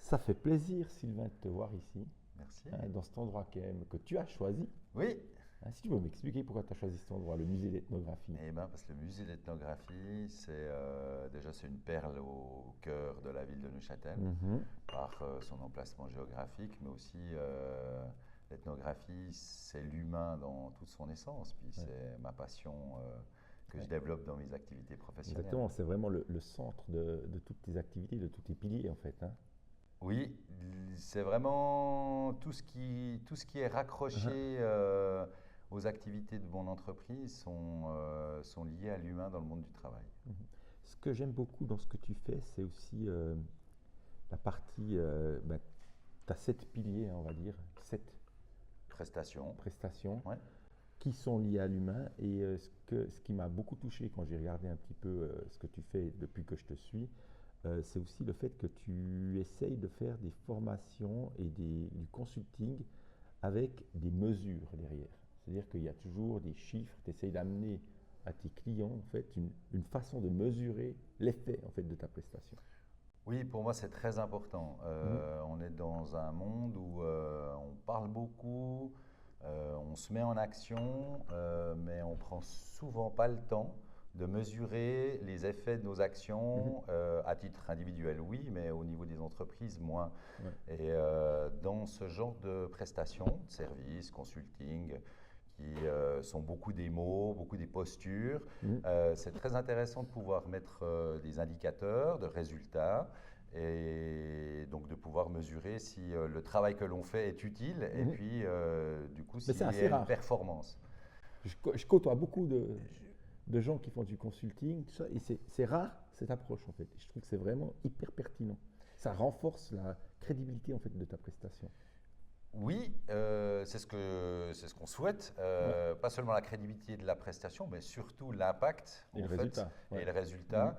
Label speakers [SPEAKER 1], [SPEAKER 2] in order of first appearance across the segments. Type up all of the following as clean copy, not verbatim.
[SPEAKER 1] Ça fait plaisir, Sylvain, de te voir ici,
[SPEAKER 2] Merci.
[SPEAKER 1] dans cet endroit que tu as choisi.
[SPEAKER 2] Oui,
[SPEAKER 1] Si tu peux m'expliquer pourquoi tu as choisi cet endroit, le musée d'ethnographie.
[SPEAKER 2] eh ben, parce que le musée d'ethnographie, déjà c'est une perle au cœur de la ville de Neuchâtel,
[SPEAKER 1] Mhm.
[SPEAKER 2] par son emplacement géographique, mais aussi l'ethnographie, c'est l'humain dans toute son essence, puis
[SPEAKER 1] Ouais.
[SPEAKER 2] c'est ma passion que je
[SPEAKER 1] Ouais.
[SPEAKER 2] développe dans mes activités professionnelles.
[SPEAKER 1] Exactement, c'est vraiment le centre de toutes tes activités, de tous tes piliers en fait, hein.
[SPEAKER 2] Oui, c'est vraiment tout ce qui est
[SPEAKER 1] Mhm.
[SPEAKER 2] raccroché aux activités de mon entreprise sont liés à l'humain dans le monde du travail.
[SPEAKER 1] Mhm. Ce que j'aime beaucoup dans ce que tu fais, c'est aussi la partie, tu as 7 piliers, hein, on va dire,
[SPEAKER 2] Prestation,
[SPEAKER 1] prestations
[SPEAKER 2] ouais.
[SPEAKER 1] qui sont liées à l'humain. Et ce qui m'a beaucoup touché quand j'ai regardé un petit peu ce que tu fais depuis que je te suis, c'est aussi le fait que tu essayes de faire des formations et du consulting avec des mesures derrière. C'est-à-dire qu'il y a toujours des chiffres, tu essayes d'amener à tes clients en fait une façon de mesurer l'effet en fait de ta prestation.
[SPEAKER 2] Oui, pour moi c'est très important.
[SPEAKER 1] Mhm.
[SPEAKER 2] On est dans un monde où on parle beaucoup, on se met en action, mais on prend souvent pas le temps de mesurer les effets de nos
[SPEAKER 1] Mhm.
[SPEAKER 2] actions à titre individuel, oui, mais au niveau des entreprises, moins.
[SPEAKER 1] Ouais.
[SPEAKER 2] Et dans ce genre de prestations, de services, consulting, qui sont beaucoup des mots, beaucoup des postures,
[SPEAKER 1] Mhm.
[SPEAKER 2] c'est très intéressant de pouvoir mettre des indicateurs de résultats et donc de pouvoir mesurer si le travail que l'on fait est utile et
[SPEAKER 1] Mhm.
[SPEAKER 2] puis du coup
[SPEAKER 1] Mais c'est
[SPEAKER 2] s'il y
[SPEAKER 1] assez
[SPEAKER 2] a une
[SPEAKER 1] rare.
[SPEAKER 2] performance.
[SPEAKER 1] Je côtoie beaucoup de gens qui font du consulting, tout ça, et c'est rare cette approche en fait. Et je trouve que c'est vraiment hyper pertinent. Ça renforce la crédibilité en fait de ta prestation.
[SPEAKER 2] Oui, c'est ce qu'on souhaite.
[SPEAKER 1] Ouais.
[SPEAKER 2] Pas seulement la crédibilité de la prestation, mais surtout l'impact
[SPEAKER 1] Et
[SPEAKER 2] en
[SPEAKER 1] le
[SPEAKER 2] fait
[SPEAKER 1] résultat.
[SPEAKER 2] et
[SPEAKER 1] Ouais.
[SPEAKER 2] le
[SPEAKER 1] Mhm.
[SPEAKER 2] résultat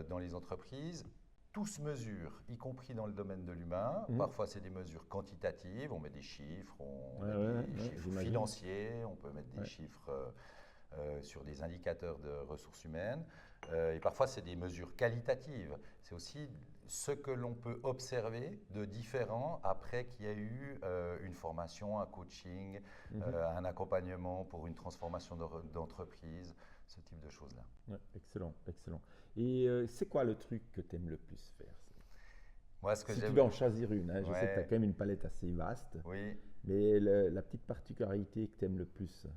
[SPEAKER 2] dans les entreprises. Tout se mesure, y compris dans le domaine de l'humain.
[SPEAKER 1] Mhm.
[SPEAKER 2] Parfois, c'est des mesures quantitatives. On met des chiffres, on
[SPEAKER 1] Ouais,
[SPEAKER 2] met
[SPEAKER 1] ouais,
[SPEAKER 2] des
[SPEAKER 1] ouais,
[SPEAKER 2] chiffres
[SPEAKER 1] j'imagine.
[SPEAKER 2] financiers, on peut mettre des
[SPEAKER 1] Ouais.
[SPEAKER 2] chiffres sur des indicateurs de ressources humaines. Et parfois, c'est des mesures qualitatives. C'est aussi ce que l'on peut observer de différent après qu'il y a eu une formation, un coaching,
[SPEAKER 1] Mhm.
[SPEAKER 2] un accompagnement pour une transformation d'entreprise, ce type de choses-là.
[SPEAKER 1] Ouais, excellent, excellent. Et c'est quoi le truc que tu aimes le plus faire?
[SPEAKER 2] Moi, ce que
[SPEAKER 1] Si tu
[SPEAKER 2] j'aime,
[SPEAKER 1] dois en choisir une, hein, je sais que tu as
[SPEAKER 2] ouais,
[SPEAKER 1] quand même une palette assez vaste,
[SPEAKER 2] oui,
[SPEAKER 1] mais la petite particularité que tu aimes le plus.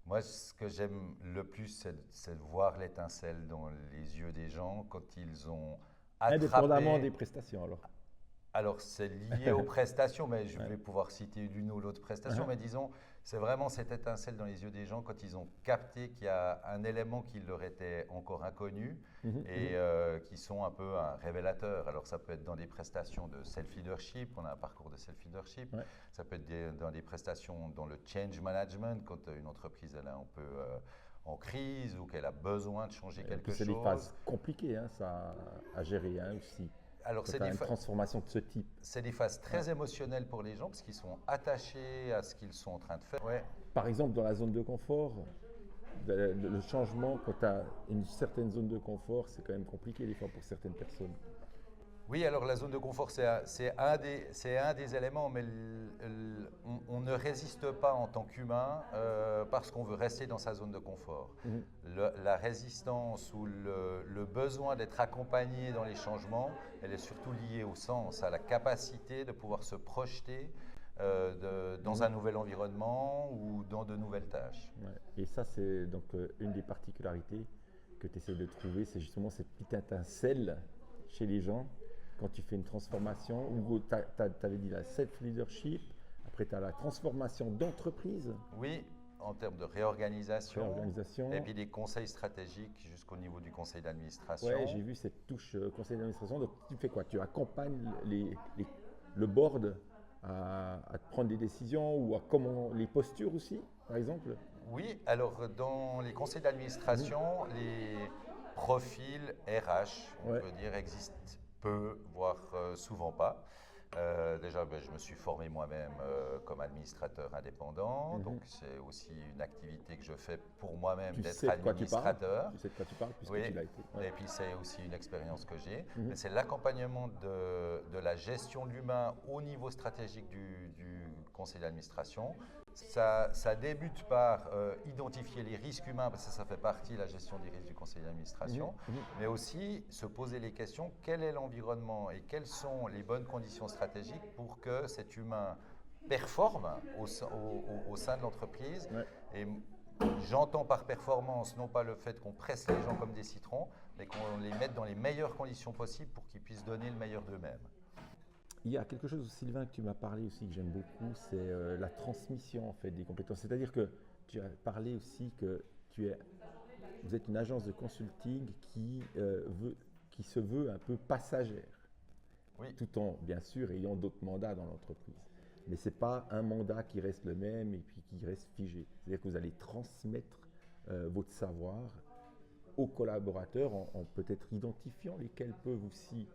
[SPEAKER 2] moi, ce que j'aime le plus, c'est de voir l'étincelle dans les yeux des gens quand ils ont
[SPEAKER 1] Indépendamment des
[SPEAKER 2] attrapé.
[SPEAKER 1] prestations alors.
[SPEAKER 2] Alors, c'est lié aux prestations, mais je
[SPEAKER 1] Ouais.
[SPEAKER 2] vais pouvoir citer l'une ou l'autre prestation.
[SPEAKER 1] Uh-huh.
[SPEAKER 2] Mais disons, c'est vraiment cette étincelle dans les yeux des gens quand ils ont capté qu'il y a un élément qui leur était encore inconnu
[SPEAKER 1] Mhm,
[SPEAKER 2] et
[SPEAKER 1] mhm.
[SPEAKER 2] qui sont un peu un révélateur. Alors, ça peut être dans des prestations de self-leadership, on a un parcours de self-leadership.
[SPEAKER 1] Ouais.
[SPEAKER 2] Ça peut être dans des prestations dans le change management, quand une entreprise elle est un peu en crise ou qu'elle a besoin de changer
[SPEAKER 1] Et en plus,
[SPEAKER 2] quelque
[SPEAKER 1] c'est des
[SPEAKER 2] chose.
[SPEAKER 1] phases compliquées hein, ça, à gérer hein, aussi.
[SPEAKER 2] Alors,
[SPEAKER 1] Quand tu as une transformation de ce type.
[SPEAKER 2] c'est des phases
[SPEAKER 1] Ouais.
[SPEAKER 2] très émotionnelles pour les gens parce qu'ils sont attachés à ce qu'ils sont en train de faire. Ouais.
[SPEAKER 1] Par exemple, dans la zone de confort, le changement, quand tu as une certaine zone de confort, c'est quand même compliqué des fois pour certaines personnes.
[SPEAKER 2] Oui, alors la zone de confort, c'est un des éléments, mais on ne résiste pas en tant qu'humain parce qu'on veut rester dans sa zone de confort.
[SPEAKER 1] Mhm.
[SPEAKER 2] La résistance ou le besoin d'être accompagné dans les changements, elle est surtout liée au sens, à la capacité de pouvoir se projeter dans
[SPEAKER 1] Mhm.
[SPEAKER 2] un nouvel environnement ou dans de nouvelles tâches.
[SPEAKER 1] Ouais. Et ça, c'est donc une des particularités que tu essaies de trouver, c'est justement cette petite étincelle chez les gens quand tu fais une transformation, où tu avais dit la self-leadership, après tu as la transformation d'entreprise,
[SPEAKER 2] Oui, en termes de réorganisation, et
[SPEAKER 1] réorganisation.
[SPEAKER 2] puis des conseils stratégiques jusqu'au niveau du conseil
[SPEAKER 1] Ouais, j'ai
[SPEAKER 2] d'administration.
[SPEAKER 1] vu cette touche conseil d'administration. Donc tu fais quoi? Tu accompagnes le board à prendre des décisions ou à comment les postures aussi, par exemple?
[SPEAKER 2] Oui, alors dans les conseils
[SPEAKER 1] Mhm.
[SPEAKER 2] d'administration, les profils RH, on
[SPEAKER 1] Ouais.
[SPEAKER 2] peut dire, existent peu, voire souvent pas. Déjà, je me suis formé moi-même comme administrateur indépendant, donc c'est aussi une activité que je fais pour moi-même
[SPEAKER 1] Tu
[SPEAKER 2] d'être
[SPEAKER 1] sais de quoi tu parles,
[SPEAKER 2] administrateur.
[SPEAKER 1] tu sais de quoi tu parles puisque
[SPEAKER 2] Oui,
[SPEAKER 1] tu l'as été. Ouais.
[SPEAKER 2] et puis c'est aussi une expérience que j'ai. Mais c'est l'accompagnement de la gestion de l'humain au niveau stratégique du conseil d'administration. Ça débute par identifier les risques humains, parce que ça fait partie de la gestion des risques du conseil d'administration, mais aussi se poser les questions, quel est l'environnement et quelles sont les bonnes conditions stratégiques pour que cet humain performe au sein de l'entreprise.
[SPEAKER 1] Ouais.
[SPEAKER 2] Et j'entends par performance non pas le fait qu'on presse les gens comme des citrons, mais qu'on les mette dans les meilleures conditions possibles pour qu'ils puissent donner le meilleur d'eux-mêmes.
[SPEAKER 1] Il y a quelque chose, Sylvain, que tu m'as parlé aussi, que j'aime beaucoup, c'est la transmission en fait, des compétences. C'est-à-dire que tu as parlé aussi que vous êtes une agence de consulting qui se veut un peu passagère,
[SPEAKER 2] Oui.
[SPEAKER 1] tout en, bien sûr, ayant d'autres mandats dans l'entreprise. Mais ce n'est pas un mandat qui reste le même et puis qui reste figé. C'est-à-dire que vous allez transmettre votre savoir aux collaborateurs en peut-être identifiant lesquels peuvent aussi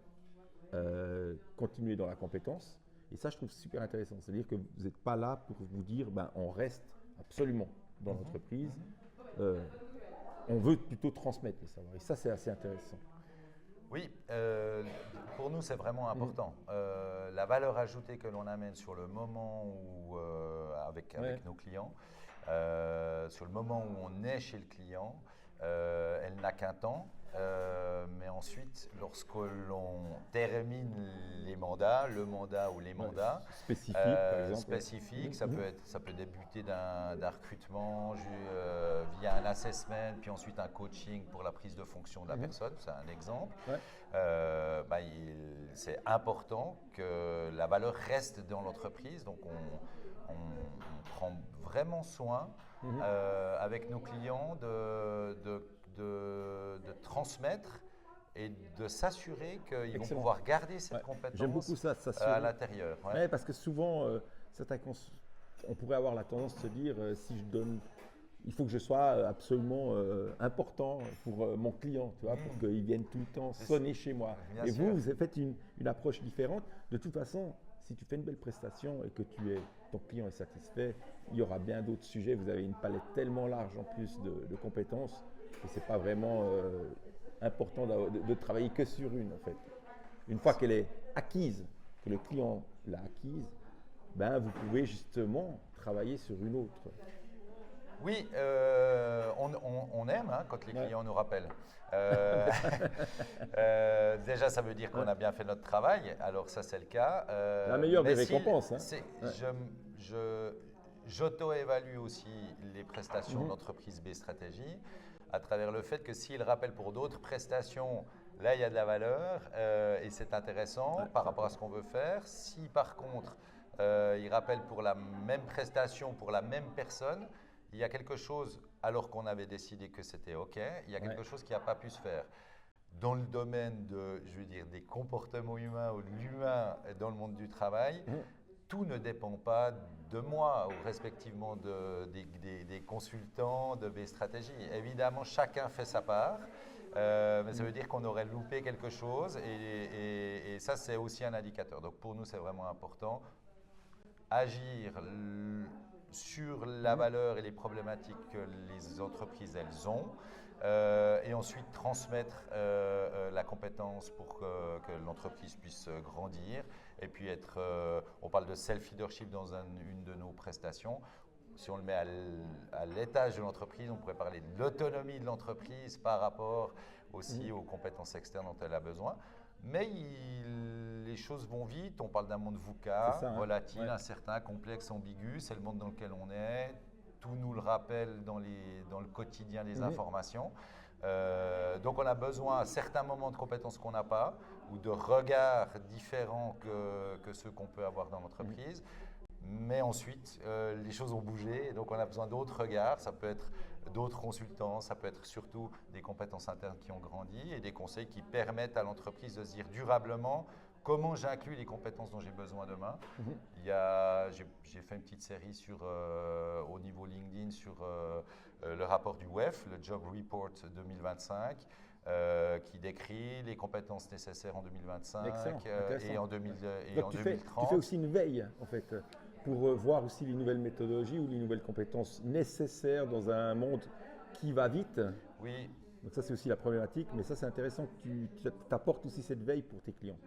[SPEAKER 1] continuer dans la compétence. Et ça, je trouve super intéressant. C'est-à-dire que vous n'êtes pas là pour vous dire, on reste absolument dans l'entreprise. On veut plutôt transmettre le savoir. Et ça, c'est assez intéressant.
[SPEAKER 2] Oui, pour nous, c'est vraiment important. La valeur ajoutée que l'on amène sur le moment où, avec nos clients, sur le moment où on est chez le client, elle n'a qu'un temps. Mais ensuite, lorsque l'on termine les mandats, le mandat ou les mandats
[SPEAKER 1] spécifiques, par exemple,
[SPEAKER 2] spécifiques, ça peut débuter d'un recrutement via un assessment, puis ensuite un coaching pour la prise de fonction de la personne, c'est un exemple. C'est important que la valeur reste dans l'entreprise, donc on prend vraiment soin avec nos clients de transmettre et de s'assurer qu'ils vont pouvoir garder cette compétence.
[SPEAKER 1] J'aime beaucoup ça,
[SPEAKER 2] à l'intérieur.
[SPEAKER 1] Ouais, parce que souvent, on pourrait avoir la tendance de se dire, si je donne, il faut que je sois absolument important pour mon client, tu vois, pour qu'il vienne tout le temps sonner chez moi. Et vous faites une approche différente. De toute façon, si tu fais une belle prestation et que ton client est satisfait, il y aura bien d'autres sujets. Vous avez une palette tellement large en plus de compétences que ce n'est pas vraiment important de travailler que sur une, en fait. Une fois qu'elle est acquise, que le client l'a acquise, vous pouvez justement travailler sur une autre.
[SPEAKER 2] Oui, on aime quand les clients nous rappellent. Déjà, ça veut dire qu'on a bien fait notre travail, alors ça c'est le cas.
[SPEAKER 1] La meilleure des récompenses.
[SPEAKER 2] J'auto-évalue aussi les prestations d'entreprise B Stratégie à travers le fait que s'ils rappellent pour d'autres prestations, là il y a de la valeur et c'est intéressant par rapport à ce qu'on veut faire. Si par contre ils rappellent pour la même prestation, pour la même personne, il y a quelque chose, alors qu'on avait décidé que c'était OK, il y a quelque chose qui n'a pas pu se faire. Dans le domaine des comportements humains ou de l'humain dans le monde du travail, tout ne dépend pas de moi ou respectivement des consultants de B Stratégie. Évidemment, chacun fait sa part, mais ça veut dire qu'on aurait loupé quelque chose et ça, c'est aussi un indicateur. Donc pour nous, c'est vraiment important. Agir sur la valeur et les problématiques que les entreprises elles ont et ensuite transmettre la compétence pour que l'entreprise puisse grandir et puis on parle de self-leadership dans une de nos prestations. Si on le met à l'étage de l'entreprise, on pourrait parler de l'autonomie de l'entreprise par rapport aussi aux compétences externes dont elle a besoin. Mais les choses vont vite, on parle d'un monde VUCA, volatile, incertain, complexe, ambigu, c'est le monde dans lequel on est, tout nous le rappelle dans le quotidien des informations. Donc on a besoin à certains moments de compétences qu'on n'a pas, ou de regards différents que ceux qu'on peut avoir dans l'entreprise. Mais ensuite, les choses ont bougé, et donc on a besoin d'autres regards, ça peut être d'autres consultants, ça peut être surtout des compétences internes qui ont grandi et des conseils qui permettent à l'entreprise de se dire durablement comment j'inclus les compétences dont j'ai besoin demain. J'ai fait une petite série au niveau LinkedIn sur le rapport du WEF, le Job Report 2025. qui décrit les compétences nécessaires en 2025
[SPEAKER 1] Intéressant.
[SPEAKER 2] et en
[SPEAKER 1] Donc, tu
[SPEAKER 2] 2030.
[SPEAKER 1] fais aussi une veille, en fait, pour voir aussi les nouvelles méthodologies ou les nouvelles compétences nécessaires dans un monde qui va vite.
[SPEAKER 2] Oui,
[SPEAKER 1] Donc ça, c'est aussi la problématique, mais ça, c'est intéressant que tu apportes aussi cette veille pour tes clients.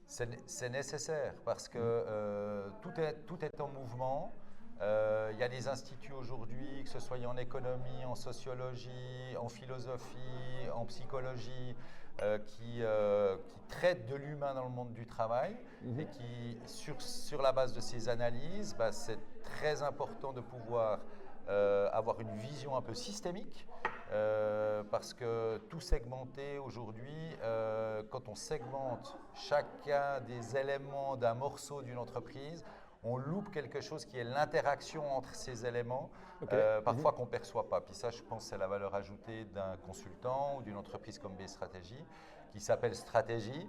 [SPEAKER 2] c'est nécessaire parce que tout est en mouvement. Il y a des instituts aujourd'hui, que ce soit en économie, en sociologie, en philosophie, en psychologie, qui traitent de l'humain dans le monde du travail et qui, sur la base de ces analyses, c'est très important de pouvoir avoir une vision un peu systémique. Parce que tout segmenté aujourd'hui, quand on segmente chacun des éléments d'un morceau d'une entreprise, on loupe quelque chose qui est l'interaction entre ces éléments, parfois qu'on ne perçoit pas. Puis ça, je pense, c'est la valeur ajoutée d'un consultant ou d'une entreprise comme B-Stratégie, qui s'appelle Stratégie,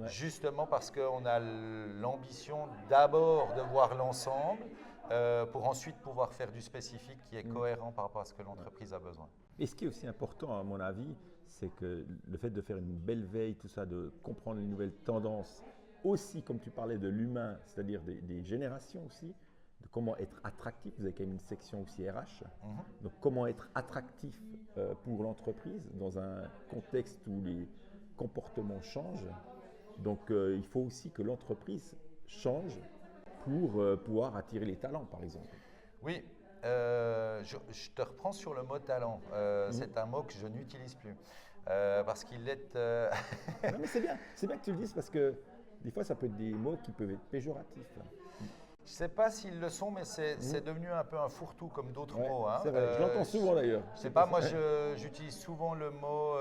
[SPEAKER 2] justement parce qu'on a l'ambition d'abord de voir l'ensemble, pour ensuite pouvoir faire du spécifique qui est cohérent par rapport à ce que l'entreprise a besoin.
[SPEAKER 1] Et ce qui est aussi important, à mon avis, c'est que le fait de faire une belle veille, tout ça, de comprendre les nouvelles tendances, aussi, comme tu parlais de l'humain, c'est-à-dire des générations aussi, de comment être attractif. Vous avez quand même une section aussi RH. Donc, comment être attractif pour l'entreprise dans un contexte où les comportements changent. Donc, il faut aussi que l'entreprise change pour pouvoir attirer les talents, par exemple.
[SPEAKER 2] Oui, je te reprends sur le mot talent. C'est un mot que je n'utilise plus parce qu'il est…
[SPEAKER 1] Non, mais c'est bien que tu le dises parce que des fois, ça peut être des mots qui peuvent être péjoratifs.
[SPEAKER 2] Je ne sais pas s'ils le sont, mais c'est devenu un peu un fourre-tout comme d'autres mots. Hein.
[SPEAKER 1] C'est vrai, je l'entends souvent d'ailleurs.
[SPEAKER 2] Je ne sais pas, moi j'utilise souvent le mot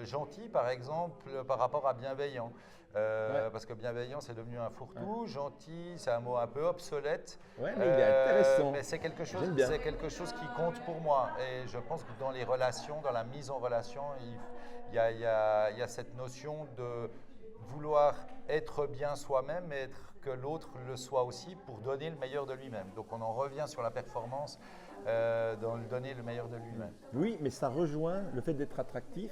[SPEAKER 2] gentil, par exemple, par rapport à bienveillant. Parce que bienveillant, c'est devenu un fourre-tout. Gentil, c'est un mot un peu obsolète.
[SPEAKER 1] Ouais, mais il est intéressant.
[SPEAKER 2] Mais c'est quelque chose qui compte pour moi. Et je pense que dans les relations, dans la mise en relation, il y a cette notion de vouloir être bien soi-même, mais que l'autre le soit aussi pour donner le meilleur de lui-même. Donc on en revient sur la performance, dans le donner le meilleur de lui-même.
[SPEAKER 1] Oui, mais ça rejoint le fait d'être attractif.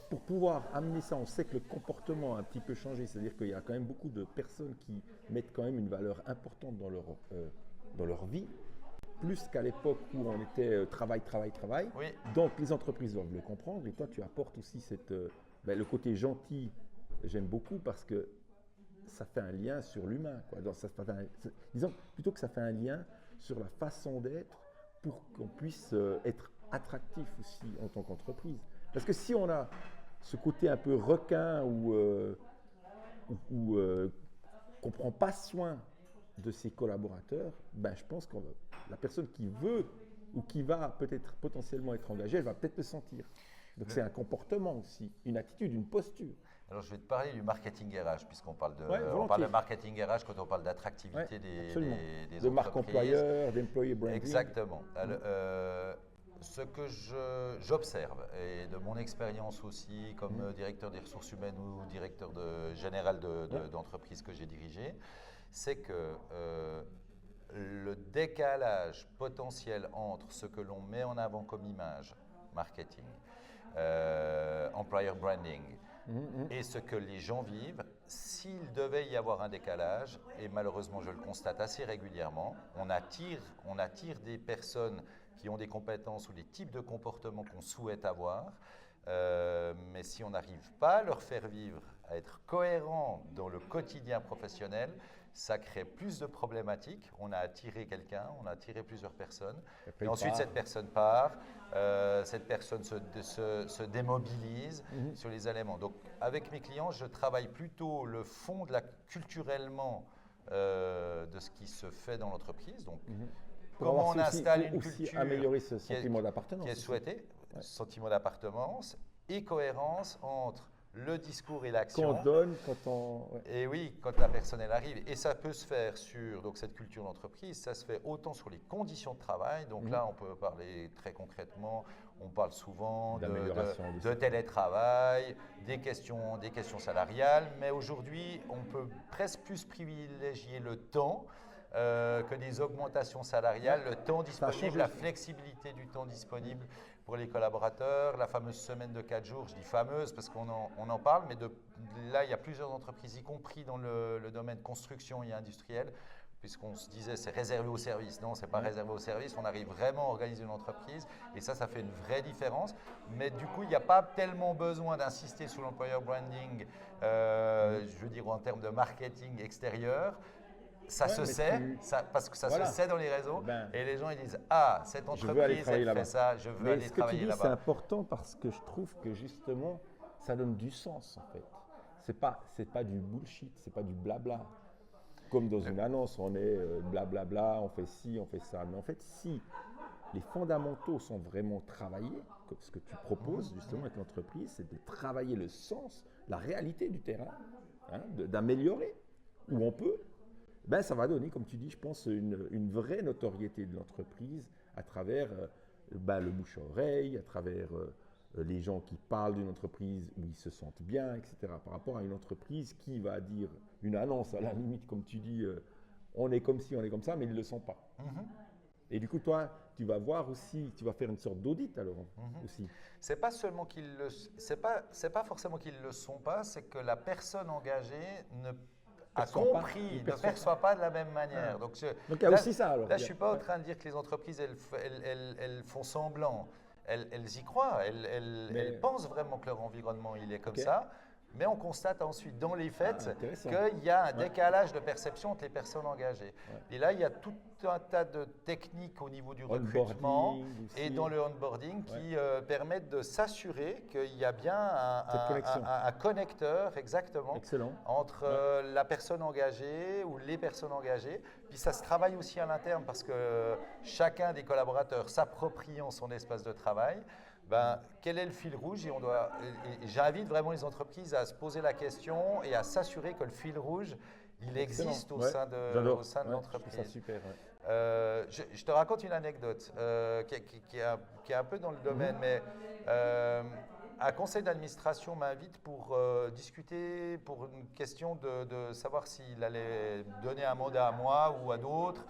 [SPEAKER 1] Pour pouvoir amener ça, on sait que le comportement a un petit peu changé, c'est-à-dire qu'il y a quand même beaucoup de personnes qui mettent quand même une valeur importante dans leur vie, plus qu'à l'époque où on était travail.
[SPEAKER 2] Oui.
[SPEAKER 1] Donc les entreprises doivent le comprendre et toi tu apportes aussi le côté gentil, j'aime beaucoup parce que ça fait un lien sur l'humain. Disons plutôt que ça fait un lien sur la façon d'être pour qu'on puisse être attractif aussi en tant qu'entreprise. Parce que si on a ce côté un peu requin ou qu'on ne prend pas soin de ses collaborateurs, je pense que la personne qui veut ou qui va peut-être potentiellement être engagée, elle va peut-être le sentir. Donc c'est un comportement aussi, une attitude, une posture.
[SPEAKER 2] Alors je vais te parler du marketing RH, puisqu'on parle de marketing RH quand on parle d'attractivité des entreprises.
[SPEAKER 1] De marque employeur, d'employee branding.
[SPEAKER 2] Exactement. Alors, ce que j'observe, et de mon expérience aussi comme directeur des ressources humaines ou directeur général d'entreprise que j'ai dirigé, c'est que le décalage potentiel entre ce que l'on met en avant comme image, marketing, employer branding, et ce que les gens vivent, s'il devait y avoir un décalage, et malheureusement je le constate assez régulièrement, on attire des personnes qui ont des compétences ou des types de comportements qu'on souhaite avoir, mais si on n'arrive pas à leur faire vivre, à être cohérent dans le quotidien professionnel, ça crée plus de problématiques. On a attiré quelqu'un, on a attiré plusieurs personnes, et ensuite cette personne part, cette personne se démobilise sur les éléments. Donc avec mes clients, je travaille plutôt le fond culturellement de ce qui se fait dans l'entreprise. Donc comment on installe une culture
[SPEAKER 1] améliorer ce sentiment d'appartenance
[SPEAKER 2] qui est souhaité, sentiment d'appartenance et cohérence entre le discours et l'action.
[SPEAKER 1] Qu'on donne quand on…
[SPEAKER 2] Et oui, quand la personne elle arrive. Et ça peut se faire sur cette culture d'entreprise, ça se fait autant sur les conditions de travail. Donc là, on peut parler très concrètement, on parle souvent de télétravail, des questions salariales, mais aujourd'hui, on peut presque plus privilégier le temps que des augmentations salariales, le temps disponible, la flexibilité du temps disponible pour les collaborateurs, la fameuse semaine de 4 jours, je dis fameuse parce qu'on en parle, mais là, il y a plusieurs entreprises, y compris dans le domaine construction et industriel, puisqu'on se disait c'est réservé au service. Non, ce n'est pas réservé au service, on arrive vraiment à organiser une entreprise et ça fait une vraie différence. Mais du coup, il n'y a pas tellement besoin d'insister sur l'employer branding, je veux dire en termes de marketing extérieur. Ça se sait, parce que ça se sait dans les réseaux, et les gens ils disent « Ah, cette entreprise, elle fait ça, je veux aller travailler là-bas. »
[SPEAKER 1] C'est important parce que je trouve que justement, ça donne du sens en fait. C'est pas du bullshit, c'est pas du blabla. Comme dans une annonce, on est blablabla, on fait ci, on fait ça. Mais en fait, si les fondamentaux sont vraiment travaillés, comme ce que tu proposes justement avec l'entreprise, c'est de travailler le sens, la réalité du terrain, hein, d'améliorer où on peut. Ben, ça va donner, comme tu dis, je pense, une vraie notoriété de l'entreprise à travers le bouche-à-oreille, à travers les gens qui parlent d'une entreprise où ils se sentent bien, etc. Par rapport à une entreprise qui va dire une annonce, à la limite, comme tu dis, on est comme ci, on est comme ça, mais ils ne le sont pas. Et du coup, toi, tu vas voir aussi, tu vas faire une sorte d'audit alors aussi.
[SPEAKER 2] C'est pas seulement c'est pas forcément qu'ils ne le sont pas, c'est que la personne engagée ne perçoit pas de la même manière.
[SPEAKER 1] Donc il y a aussi ça alors.
[SPEAKER 2] Là, je ne suis pas en train de dire que les entreprises, elles font semblant. Elles y croient, elles pensent vraiment que leur environnement, il est comme ça. Mais on constate ensuite dans les faits qu'il y a un décalage de perception entre les personnes engagées. Et là, il y a tout un tas de techniques au niveau du recrutement et dans le onboarding qui permettent de s'assurer qu'il y a bien un connecteur exactement entre la personne engagée ou les personnes engagées. Puis ça se travaille aussi à l'interne parce que chacun des collaborateurs s'appropriant son espace de travail, quel est le fil rouge et j'invite vraiment les entreprises à se poser la question et à s'assurer que le fil rouge, il existe au sein de l'entreprise.
[SPEAKER 1] Ça super.
[SPEAKER 2] Je te raconte une anecdote qui est un peu dans le domaine, mais un conseil d'administration m'invite pour discuter pour une question de savoir s'il allait donner un mandat à moi ou à d'autres,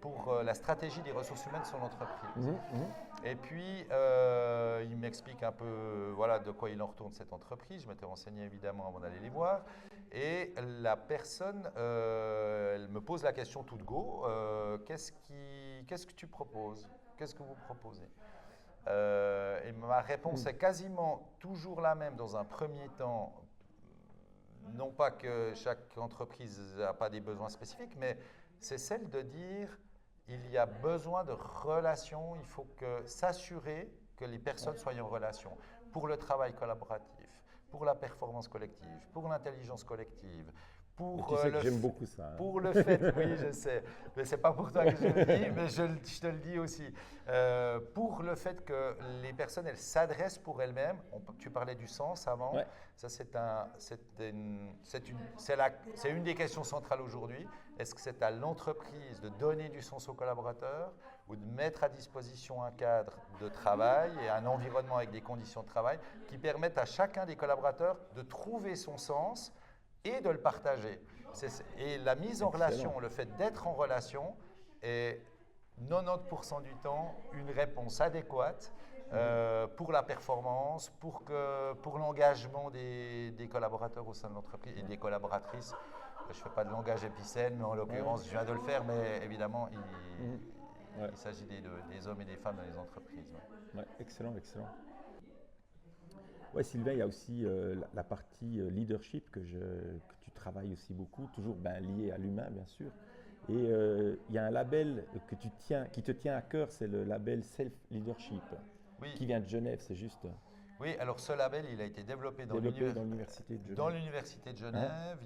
[SPEAKER 2] pour la stratégie des ressources humaines de son entreprise. Et puis, il m'explique un peu de quoi il en retourne cette entreprise. Je m'étais renseigné évidemment avant d'aller les voir. Et la personne, elle me pose la question toute go, qu'est-ce que tu proposes? Qu'est-ce que vous proposez? Et ma réponse est quasiment toujours la même dans un premier temps. Non pas que chaque entreprise n'a pas des besoins spécifiques, mais c'est celle de dire il y a besoin de relations, il faut s'assurer que les personnes soient en relation pour le travail collaboratif, pour la performance collective, pour l'intelligence collective, pour
[SPEAKER 1] tu sais que j'aime beaucoup ça.
[SPEAKER 2] Pour le fait, oui, je sais, mais c'est pas pour toi que je le dis, mais je te le dis aussi. Pour le fait que les personnes, elles s'adressent pour elles-mêmes. Tu parlais du sens avant. Ça, c'est une des questions centrales aujourd'hui. Est-ce que c'est à l'entreprise de donner du sens aux collaborateurs ou de mettre à disposition un cadre de travail et un environnement avec des conditions de travail qui permettent à chacun des collaborateurs de trouver son sens et de le partager. Et la mise en relation, le fait d'être en relation est 90% du temps une réponse adéquate pour la performance, pour l'engagement des collaborateurs au sein de l'entreprise et des collaboratrices. Je ne fais pas de langage épicène, mais en l'occurrence, je viens de le faire, mais évidemment, il s'agit des hommes et des femmes dans les entreprises.
[SPEAKER 1] Excellent. Ouais, Sylvain, il y a aussi la partie leadership que tu travailles aussi beaucoup, toujours lié à l'humain, bien sûr. Et il y a un label qui te tient à cœur, c'est le label Self-Leadership, qui vient de Genève, c'est juste.
[SPEAKER 2] Oui, alors ce label, il a été développé dans
[SPEAKER 1] l'Université de Genève.
[SPEAKER 2] Dans l'Université de Genève,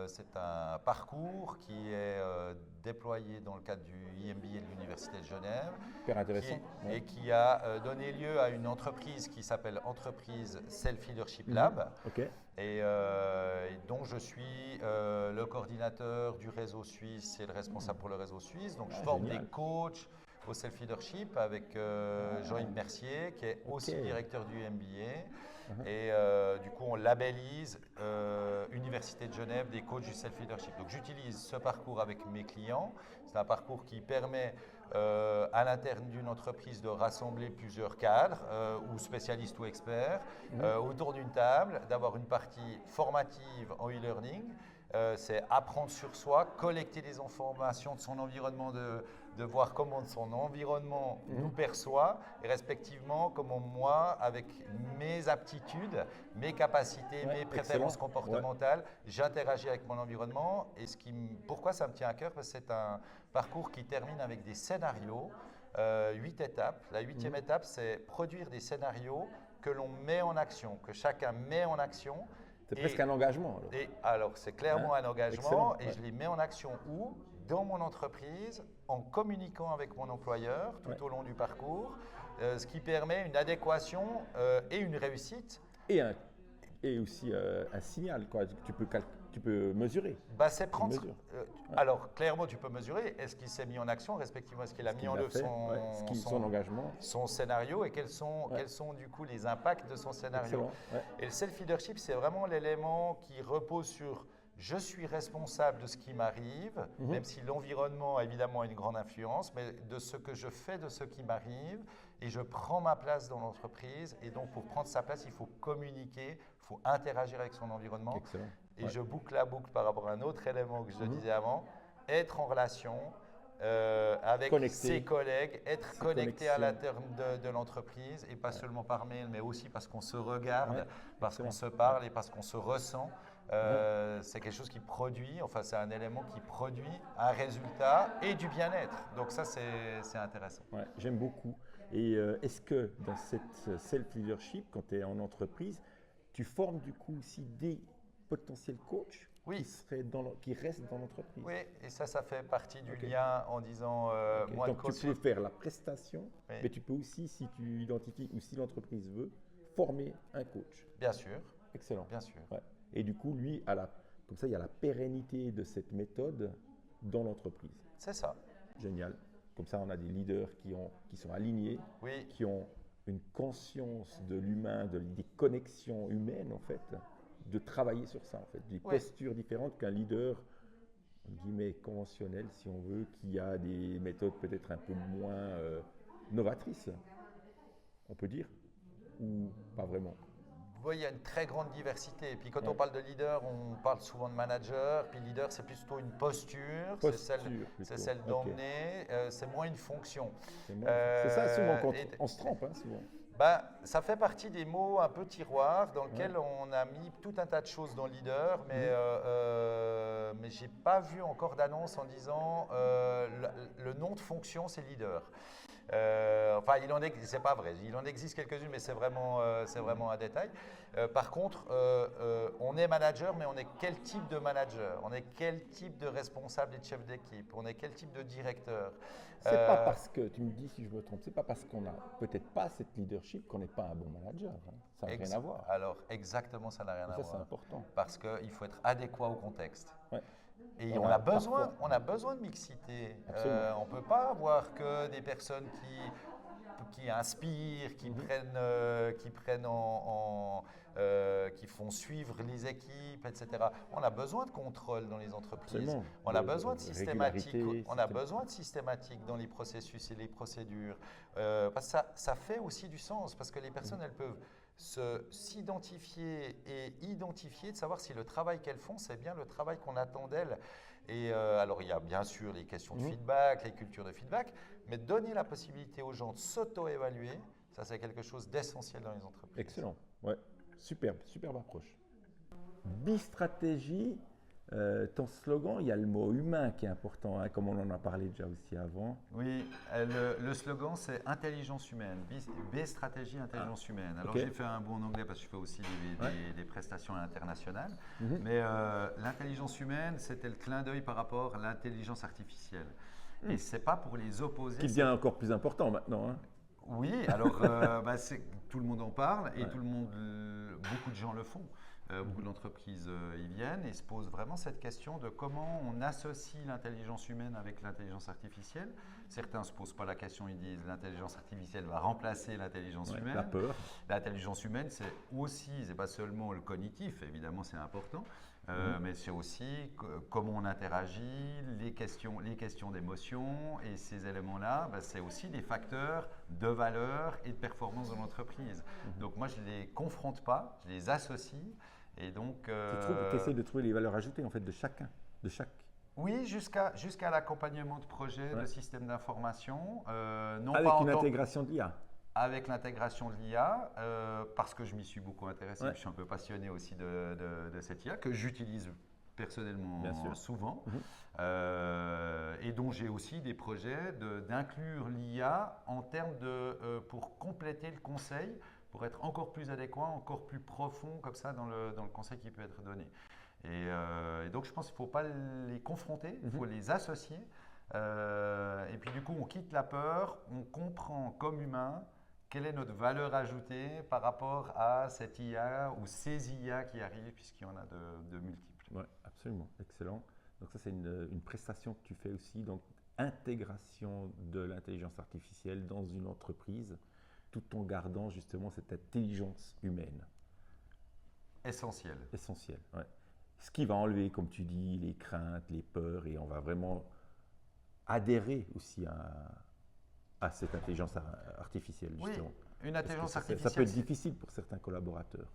[SPEAKER 2] c'est un parcours qui est déployé dans le cadre du IMBA de l'Université de Genève.
[SPEAKER 1] Super intéressant.
[SPEAKER 2] Et qui a donné lieu à une entreprise qui s'appelle Entreprise Self-Leadership Lab. Et dont je suis le coordinateur du réseau suisse et le responsable pour le réseau suisse. Donc je forme des coachs au self-leadership avec Jean-Yves Mercier, qui est aussi directeur du MBA. Et du coup, on labellise Université de Genève des coachs du self-leadership. Donc, j'utilise ce parcours avec mes clients. C'est un parcours qui permet à l'interne d'une entreprise de rassembler plusieurs cadres ou spécialistes ou experts autour d'une table, d'avoir une partie formative en e-learning. C'est apprendre sur soi, collecter des informations de son environnement, de voir comment son environnement nous perçoit et respectivement comment moi, avec mes aptitudes, mes capacités, mes préférences comportementales, j'interagis avec mon environnement. Et pourquoi ça me tient à cœur? Parce que c'est un parcours qui termine avec des scénarios, 8 étapes. La 8e étape, c'est produire des scénarios que l'on met en action, que chacun met en action.
[SPEAKER 1] C'est presque un engagement.
[SPEAKER 2] Alors, c'est clairement un engagement et je les mets en action où? Dans mon entreprise, en communiquant avec mon employeur tout au long du parcours, ce qui permet une adéquation et une réussite.
[SPEAKER 1] Et aussi un signal, quoi. Tu peux mesurer.
[SPEAKER 2] Bah, c'est prendre. Alors, clairement, tu peux mesurer. Est-ce qu'il s'est mis en action, respectivement, est-ce qu'il a mis en œuvre
[SPEAKER 1] son engagement,
[SPEAKER 2] son scénario et quels sont du coup les impacts de son scénario. Et le self-leadership, c'est vraiment l'élément qui repose sur je suis responsable de ce qui m'arrive, même si l'environnement évidemment a une grande influence, mais de ce que je fais de ce qui m'arrive et je prends ma place dans l'entreprise. Et donc, pour prendre sa place, il faut communiquer, il faut interagir avec son environnement.
[SPEAKER 1] Excellent.
[SPEAKER 2] Et je boucle la boucle par rapport à un autre élément que je disais avant, être en relation avec ses collègues, être connecté à l'interne de l'entreprise et pas seulement par mail, mais aussi parce qu'on se regarde, parce qu'on se parle et parce qu'on se ressent. C'est quelque chose qui produit, enfin c'est un élément qui produit un résultat et du bien-être. Donc ça c'est intéressant.
[SPEAKER 1] Ouais, j'aime beaucoup. Et est-ce que dans cette self-leadership, quand tu es en entreprise, tu formes du coup aussi des potentiels coachs qui restent dans l'entreprise?
[SPEAKER 2] Oui, et ça fait partie du lien en disant moi
[SPEAKER 1] donc tu peux faire la prestation, mais tu peux aussi, si tu identifies ou si l'entreprise veut, former un coach.
[SPEAKER 2] Bien sûr.
[SPEAKER 1] Excellent.
[SPEAKER 2] Bien sûr.
[SPEAKER 1] Ouais. Et du coup, lui, comme ça, il y a la pérennité de cette méthode dans l'entreprise.
[SPEAKER 2] C'est ça.
[SPEAKER 1] Génial. Comme ça, on a des leaders qui sont alignés, qui ont une conscience de l'humain, des connexions humaines, en fait, de travailler sur ça, en fait, des postures différentes qu'un leader, entre guillemets, conventionnel, si on veut, qui a des méthodes peut-être un peu moins novatrices, on peut dire, ou pas vraiment.
[SPEAKER 2] Oui, il y a une très grande diversité. Et puis quand on parle de leader, on parle souvent de manager. Puis leader, c'est plutôt une posture. C'est celle d'emmener. C'est moins une fonction.
[SPEAKER 1] C'est ça, souvent, quand on se trompe, souvent.
[SPEAKER 2] Ça fait partie des mots un peu tiroirs dans lesquels on a mis tout un tas de choses dans leader, mais je n'ai pas vu encore d'annonce en disant le nom de fonction, c'est leader. C'est pas vrai, il en existe quelques-unes, mais c'est vraiment un détail. Par contre, on est manager, mais on est quel type de manager? On est quel type de responsable et de chef d'équipe? On est quel type de directeur?
[SPEAKER 1] C'est pas parce que, tu me dis si je me trompe, c'est pas parce qu'on n'a peut-être pas cette leadership qu'on n'est pas un bon manager. Ça n'a rien à voir.
[SPEAKER 2] Alors, exactement, ça n'a rien à voir.
[SPEAKER 1] Ça, c'est important.
[SPEAKER 2] Parce qu'il faut être adéquat au contexte.
[SPEAKER 1] Ouais.
[SPEAKER 2] Et on a besoin de mixité. On ne peut pas avoir que des personnes qui inspirent, qui qui font suivre les équipes, etc. On a besoin de contrôle dans les entreprises. On a besoin de systématique. On a besoin de systématique dans les processus et les procédures. Parce que ça fait aussi du sens, parce que les personnes, elles peuvent s'identifier et identifier, de savoir si le travail qu'elles font, c'est bien le travail qu'on attend d'elles. Et alors, il y a bien sûr les questions de feedback, les cultures de feedback, mais donner la possibilité aux gens de s'auto-évaluer, ça c'est quelque chose d'essentiel dans les entreprises.
[SPEAKER 1] Excellent, ouais, superbe approche. Bistratégie, ton slogan, il y a le mot humain qui est important, comme on en a parlé déjà aussi avant.
[SPEAKER 2] Oui, le slogan c'est intelligence humaine, B-stratégie intelligence humaine. Alors j'ai fait un bout en anglais parce que je fais aussi des prestations internationales, mais l'intelligence humaine c'était le clin d'œil par rapport à l'intelligence artificielle. Et c'est pas pour les opposer.
[SPEAKER 1] Qui devient encore plus important maintenant.
[SPEAKER 2] Oui, alors tout le monde en parle et beaucoup de gens le font. Beaucoup d'entreprises y viennent et se posent vraiment cette question de comment on associe l'intelligence humaine avec l'intelligence artificielle. Certains ne se posent pas la question, ils disent l'intelligence artificielle va remplacer l'intelligence humaine.
[SPEAKER 1] La peur.
[SPEAKER 2] L'intelligence humaine, c'est pas seulement le cognitif, évidemment c'est important, mais c'est aussi comment on interagit, les questions d'émotion, et ces éléments-là, ben, c'est aussi des facteurs de valeur et de performance de l'entreprise. Donc moi, je ne les confronte pas, je les associe, et donc…
[SPEAKER 1] Tu essaies de trouver les valeurs ajoutées en fait de chacun, de chaque…
[SPEAKER 2] Oui, jusqu'à l'accompagnement de projets, de systèmes d'information. Non
[SPEAKER 1] avec
[SPEAKER 2] pas
[SPEAKER 1] une intégration de l'IA.
[SPEAKER 2] Avec l'intégration de l'IA, parce que je m'y suis beaucoup intéressé, je suis un peu passionné aussi de cette IA, que j'utilise personnellement souvent, et dont j'ai aussi des projets d'inclure l'IA en termes pour compléter le conseil, pour être encore plus adéquat, encore plus profond comme ça dans le conseil qui peut être donné. Et donc je pense qu'il ne faut pas les confronter, il faut les associer. Et puis du coup, on quitte la peur, on comprend comme humain quelle est notre valeur ajoutée par rapport à cette IA ou ces IA qui arrivent, puisqu'il y en a de multiples.
[SPEAKER 1] Oui, absolument, excellent. Donc ça, c'est une prestation que tu fais aussi, donc intégration de l'intelligence artificielle dans une entreprise, tout en gardant justement cette intelligence humaine.
[SPEAKER 2] Essentiel.
[SPEAKER 1] Essentiel, oui. Ce qui va enlever, comme tu dis, les craintes, les peurs, et on va vraiment adhérer aussi à cette intelligence artificielle, justement.
[SPEAKER 2] Oui, une intelligence artificielle.
[SPEAKER 1] Ça peut être difficile pour certains collaborateurs.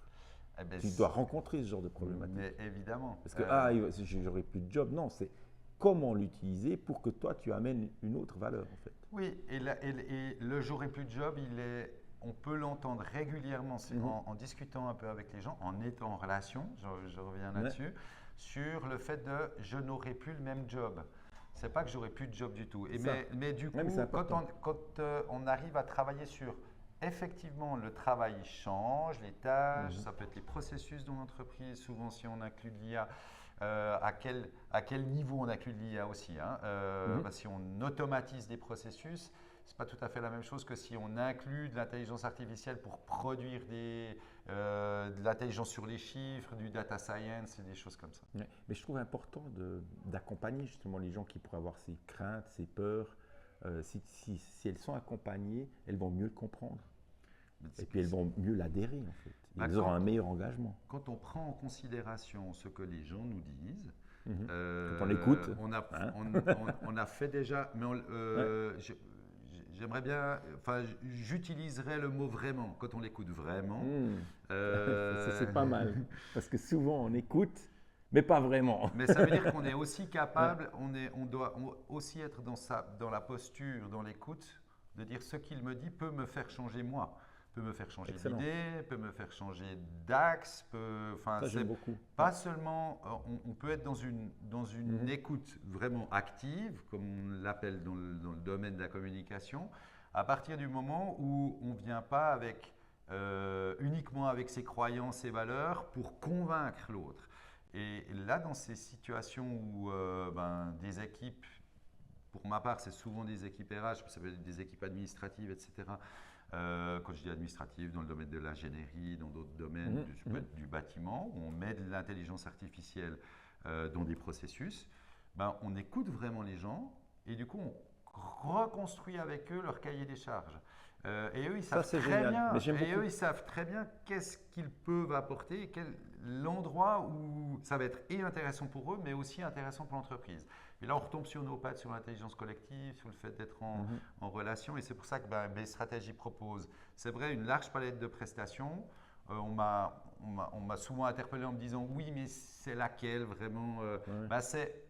[SPEAKER 2] Eh ben,
[SPEAKER 1] tu dois rencontrer ce genre de problématique.
[SPEAKER 2] Mais évidemment.
[SPEAKER 1] Parce que, j'aurai plus de job. Non, c'est comment l'utiliser pour que toi, tu amènes une autre valeur, en fait.
[SPEAKER 2] Oui, et le j'aurai plus de job, on peut l'entendre régulièrement en discutant un peu avec les gens, en étant en relation, je reviens là-dessus, sur le fait de je n'aurai plus le même job. C'est pas que j'aurai plus de job du tout. Mais du coup, quand on arrive à travailler sur effectivement le travail change, les tâches, ça peut être les processus dans l'entreprise, souvent si on inclut de l'IA, à quel niveau on inclut de l'IA aussi. Si on automatise des processus, ce n'est pas tout à fait la même chose que si on inclut de l'intelligence artificielle pour produire de l'intelligence sur les chiffres, du data science et des choses comme ça.
[SPEAKER 1] Ouais, mais je trouve important d'accompagner justement les gens qui pourraient avoir ces craintes, ces peurs. Si elles sont accompagnées, elles vont mieux le comprendre. Et puis elles vont mieux l'adhérer en fait. Ils auront un meilleur engagement.
[SPEAKER 2] Quand on prend en considération ce que les gens nous disent,
[SPEAKER 1] quand on écoute,
[SPEAKER 2] on a fait déjà, mais j'aimerais bien, j'utiliserais le mot vraiment, quand on l'écoute vraiment.
[SPEAKER 1] C'est pas mal, parce que souvent on écoute, mais pas vraiment.
[SPEAKER 2] Mais ça veut dire qu'on est aussi capable, on doit aussi être dans la posture, dans l'écoute, de dire ce qu'il me dit peut me faire changer moi. Peut me faire changer d'idée, peut me faire changer d'axe,
[SPEAKER 1] j'aime beaucoup.
[SPEAKER 2] Pas seulement, on peut être dans une écoute vraiment active, comme on l'appelle dans le domaine de la communication, à partir du moment où on ne vient pas uniquement avec ses croyances, ses valeurs, pour convaincre l'autre. Et là, dans ces situations où des équipes, pour ma part, c'est souvent des équipes RH, ça peut être des équipes administratives, etc., quand je dis administrative, dans le domaine de l'ingénierie, dans d'autres domaines du bâtiment, où on met de l'intelligence artificielle dans des processus, on écoute vraiment les gens et du coup, on reconstruit avec eux leur cahier des charges. Et eux, ils savent très bien qu'est-ce qu'ils peuvent apporter et l'endroit où ça va être intéressant pour eux, mais aussi intéressant pour l'entreprise. Et là, on retombe sur nos pattes, sur l'intelligence collective, sur le fait d'être en relation. Et c'est pour ça que BEI Stratégie propose, c'est vrai, une large palette de prestations. On m'a souvent interpellé en me disant « Oui, mais c'est laquelle vraiment ?»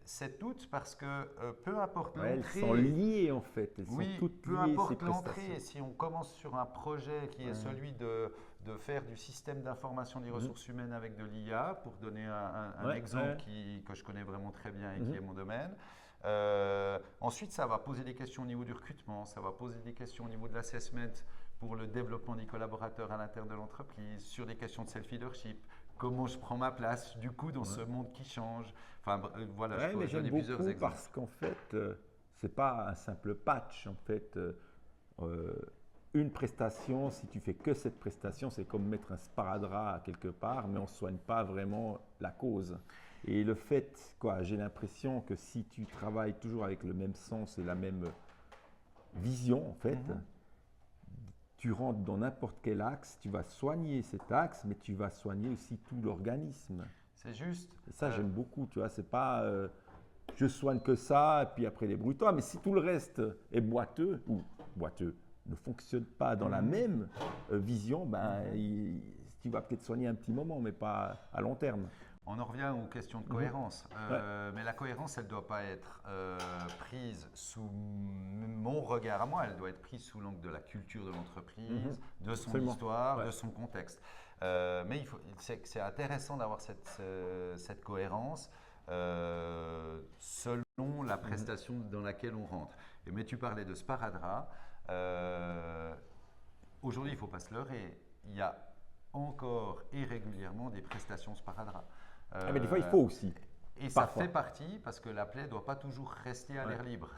[SPEAKER 2] C'est toutes parce que peu importe l'entrée…
[SPEAKER 1] Elles sont liées en fait. Elles sont toutes
[SPEAKER 2] peu
[SPEAKER 1] liées,
[SPEAKER 2] importe l'entrée. Si on commence sur un projet qui est celui de faire du système d'information des ressources humaines avec de l'IA, pour donner un exemple que je connais vraiment très bien et qui est mon domaine. Ensuite, ça va poser des questions au niveau du recrutement, ça va poser des questions au niveau de l'assessment pour le développement des collaborateurs à l'intérieur de l'entreprise, sur des questions de self-leadership, comment je prends ma place du coup dans ce monde qui change. Enfin voilà, je peux donner plusieurs exemples.
[SPEAKER 1] Parce qu'en fait, c'est pas un simple patch. En fait, une prestation, si tu fais que cette prestation, c'est comme mettre un sparadrap quelque part, mais on ne soigne pas vraiment la cause. Et le fait, j'ai l'impression que si tu travailles toujours avec le même sens et la même vision, en fait, tu rentres dans n'importe quel axe, tu vas soigner cet axe, mais tu vas soigner aussi tout l'organisme.
[SPEAKER 2] C'est juste.
[SPEAKER 1] Et ça, j'aime beaucoup, tu vois. C'est pas je soigne que ça, et puis après débrouille-toi. Mais si tout le reste est boiteux, ou boiteux, ne fonctionne pas dans la même vision, ben, tu vas peut-être soigner un petit moment, mais pas à long terme.
[SPEAKER 2] On en revient aux questions de cohérence. Mais la cohérence, elle ne doit pas être prise sous mon regard à moi, elle doit être prise sous l'angle de la culture de l'entreprise, de son histoire, de son contexte. Mais c'est intéressant d'avoir cette cohérence selon la prestation dans laquelle on rentre. Mais tu parlais de sparadrap. Aujourd'hui, il ne faut pas se leurrer. Il y a encore et régulièrement des prestations sparadrap.
[SPEAKER 1] Mais des fois, il faut aussi.
[SPEAKER 2] Et ça fait partie, parce que la plaie ne doit pas toujours rester à l'air libre.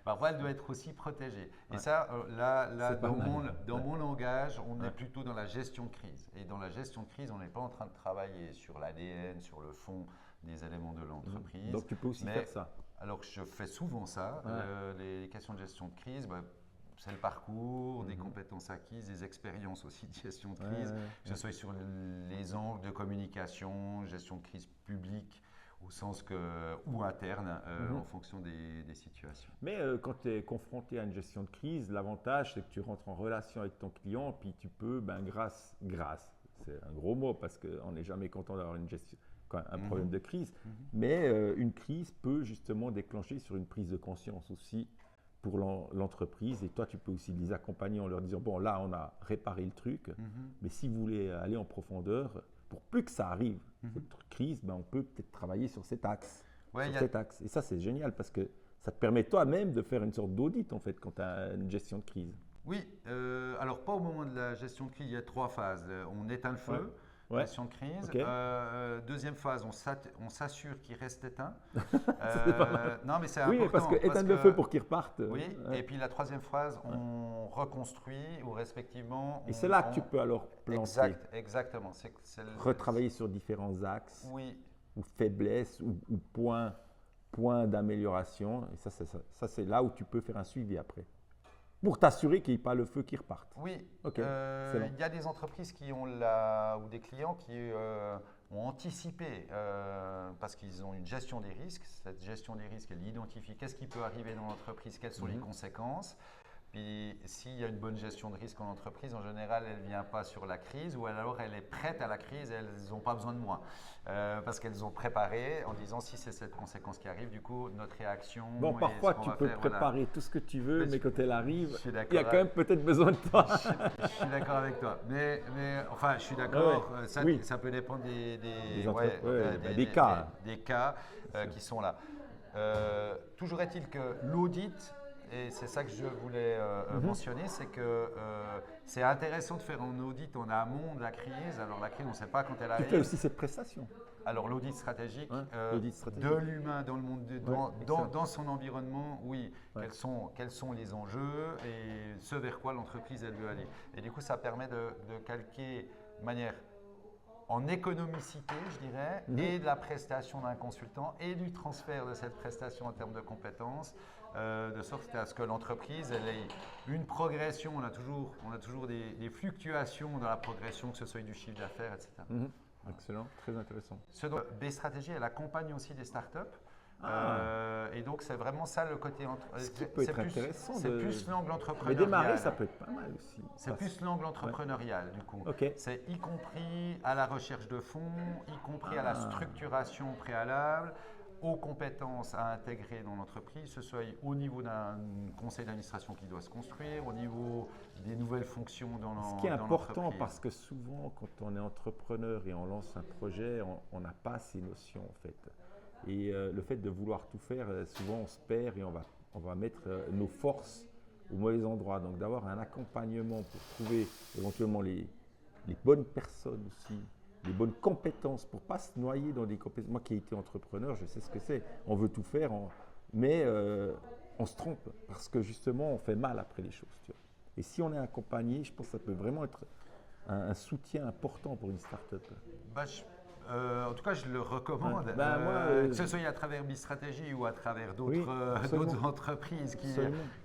[SPEAKER 2] Parfois, elle doit être aussi protégée. Et ça, dans mon langage, on est plutôt dans la gestion de crise. Et dans la gestion de crise, on n'est pas en train de travailler sur l'ADN, sur le fond des éléments de l'entreprise.
[SPEAKER 1] Donc, tu peux aussi faire ça.
[SPEAKER 2] Alors, je fais souvent ça. Les questions de gestion de crise, c'est le parcours, des compétences acquises, des expériences aussi de gestion de crise, que ce soit sur les angles de communication, gestion de crise publique, au sens ou interne, en fonction des situations.
[SPEAKER 1] Mais quand tu es confronté à une gestion de crise, l'avantage, c'est que tu rentres en relation avec ton client, puis tu peux, grâce, c'est un gros mot parce qu'on n'est jamais content d'avoir un problème de crise, mais une crise peut justement déclencher sur une prise de conscience aussi pour l'entreprise. Et toi, tu peux aussi les accompagner en leur disant, bon, là, on a réparé le truc, mais si vous voulez aller en profondeur, pour plus que ça arrive, cette crise, on peut peut-être travailler sur cet axe. Et ça, c'est génial parce que ça te permet toi-même de faire une sorte d'audit, en fait, quand tu as une gestion de crise.
[SPEAKER 2] Oui, alors pas au moment de la gestion de crise, il y a 3 phases. On éteint le feu. Gestion de crise. Deuxième phase, on s'assure qu'il reste éteint. Non, mais c'est important.
[SPEAKER 1] Oui, parce que éteindre le feu pour qu'il reparte.
[SPEAKER 2] Oui, et puis la troisième phase, on reconstruit ou respectivement.
[SPEAKER 1] Et c'est là que tu peux alors planter.
[SPEAKER 2] Exactement.
[SPEAKER 1] Retravailler sur différents axes.
[SPEAKER 2] Oui.
[SPEAKER 1] Ou faiblesses ou points d'amélioration. Et ça, c'est là où tu peux faire un suivi après. Pour t'assurer qu'il n'y ait pas le feu qui reparte.
[SPEAKER 2] Oui, il y a des entreprises ou des clients qui ont anticipé parce qu'ils ont une gestion des risques. Cette gestion des risques, elle identifie qu'est-ce qui peut arriver dans l'entreprise, quelles sont les conséquences. Puis s'il y a une bonne gestion de risque en entreprise, en général, elle ne vient pas sur la crise ou alors elle est prête à la crise et elles n'ont pas besoin de moi. Parce qu'elles ont préparé en disant si c'est cette conséquence qui arrive, du coup, notre réaction…
[SPEAKER 1] Bon, parfois, tu peux préparer tout ce ce que tu veux, mais quand elle arrive, il y a quand même peut-être besoin de toi.
[SPEAKER 2] Je suis d'accord avec toi. Mais enfin, je suis d'accord, ça peut dépendre des cas, qui sont là. Toujours est-il que l'audit… Et c'est ça que je voulais mentionner, c'est que c'est intéressant de faire un audit en amont de la crise. Alors la crise, on ne sait pas quand elle arrive.
[SPEAKER 1] Tu fais aussi cette prestation.
[SPEAKER 2] Alors l'audit stratégique, de l'humain dans le monde, dans son environnement, oui. Quels sont les enjeux et ce vers quoi l'entreprise elle veut aller. Et du coup, ça permet de calquer de manière en économicité, je dirais, et de la prestation d'un consultant et du transfert de cette prestation en termes de compétences. De sorte à ce que l'entreprise elle ait une progression, on a toujours des fluctuations dans la progression, que ce soit du chiffre d'affaires, etc.
[SPEAKER 1] Excellent, très intéressant.
[SPEAKER 2] B-Stratégie, elle accompagne aussi des startups. Et donc, c'est vraiment ça le côté…
[SPEAKER 1] Ce qui peut être intéressant.
[SPEAKER 2] C'est plus l'angle entrepreneurial.
[SPEAKER 1] Mais démarrer, ça peut être pas mal aussi.
[SPEAKER 2] C'est plus l'angle entrepreneurial, du coup. C'est y compris à la recherche de fonds, y compris à la structuration préalable, aux compétences à intégrer dans l'entreprise, que ce soit au niveau d'un conseil d'administration qui doit se construire, au niveau des nouvelles fonctions dans l'entreprise.
[SPEAKER 1] Ce qui est important parce que souvent, quand on est entrepreneur et on lance un projet, on n'a pas ces notions en fait. Et le fait de vouloir tout faire, souvent on se perd et on va mettre nos forces au mauvais endroit. Donc d'avoir un accompagnement pour trouver éventuellement les bonnes personnes aussi, les bonnes compétences pour ne pas se noyer dans des compétences. Moi qui ai été entrepreneur, je sais ce que c'est. On veut tout faire, mais on se trompe parce que justement on fait mal après les choses. Tu vois. Et si on est accompagné, je pense que ça peut vraiment être un soutien important pour une start-up.
[SPEAKER 2] En tout cas, je le recommande, que ce soit à travers B-Stratégie ou à travers d'autres entreprises